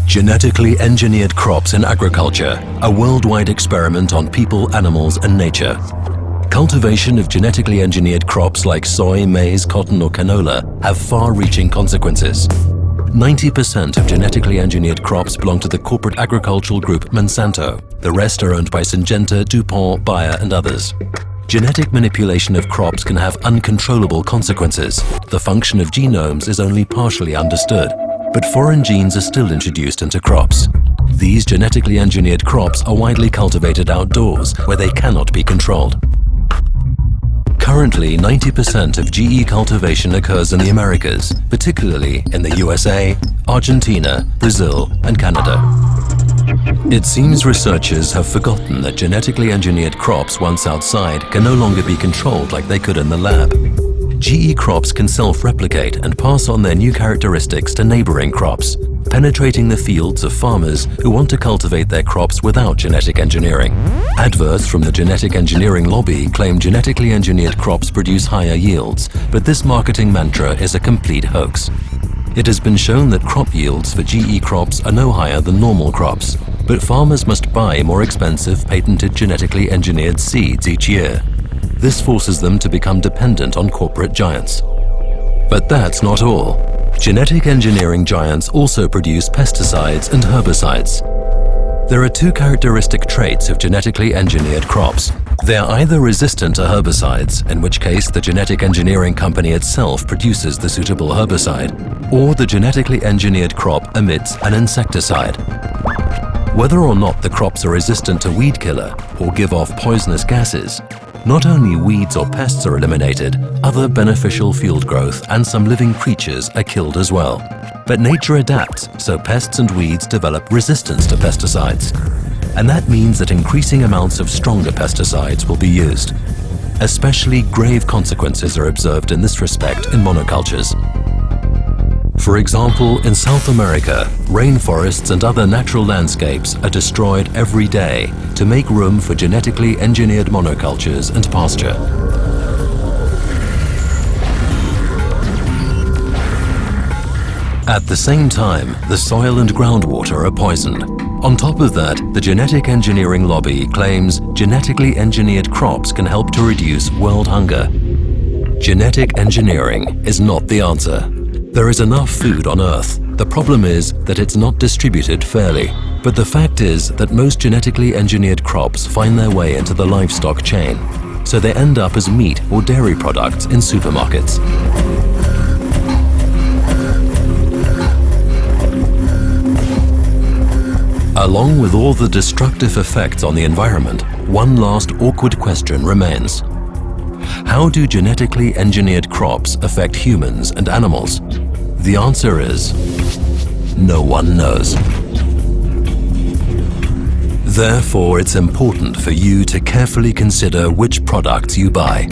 Genetically engineered crops in agriculture, a worldwide experiment on people, animals and nature. Cultivation of genetically engineered crops like soy, maize, cotton or canola have far-reaching consequences. 90% of genetically engineered crops belong to the corporate agricultural group Monsanto. The rest are owned by Syngenta, DuPont, Bayer and others. Genetic manipulation of crops can have uncontrollable consequences. The function of genomes is only partially understood, but foreign genes are still introduced into crops. These genetically engineered crops are widely cultivated outdoors, where they cannot be controlled. Currently, 90% of GE cultivation occurs in the Americas, particularly in the USA, Argentina, Brazil and Canada. It seems researchers have forgotten that genetically engineered crops once outside can no longer be controlled like they could in the lab. GE crops can self-replicate and pass on their new characteristics to neighboring crops, penetrating the fields of farmers who want to cultivate their crops without genetic engineering. Adverts from the genetic engineering lobby claim genetically engineered crops produce higher yields, but this marketing mantra is a complete hoax. It has been shown that crop yields for GE crops are no higher than normal crops, but farmers must buy more expensive patented genetically engineered seeds each year. This forces them to become dependent on corporate giants. But that's not all. Genetic engineering giants also produce pesticides and herbicides. There are two characteristic traits of genetically engineered crops. They are either resistant to herbicides, in which case the genetic engineering company itself produces the suitable herbicide, or the genetically engineered crop emits an insecticide. Whether or not the crops are resistant to weed killer or give off poisonous gases, not only weeds or pests are eliminated, other beneficial field growth and some living creatures are killed as well. But nature adapts, so pests and weeds develop resistance to pesticides. And that means that increasing amounts of stronger pesticides will be used. Especially grave consequences are observed in this respect in monocultures. For example, in South America, rainforests and other natural landscapes are destroyed every day to make room for genetically engineered monocultures and pasture. At the same time, the soil and groundwater are poisoned. On top of that, the genetic engineering lobby claims genetically engineered crops can help to reduce world hunger. Genetic engineering is not the answer. There is enough food on Earth. The problem is that it's not distributed fairly. But the fact is that most genetically engineered crops find their way into the livestock chain, so they end up as meat or dairy products in supermarkets. Along with all the destructive effects on the environment, one last awkward question remains. How do genetically engineered crops affect humans and animals? The answer is, no one knows. Therefore, it's important for you to carefully consider which products you buy.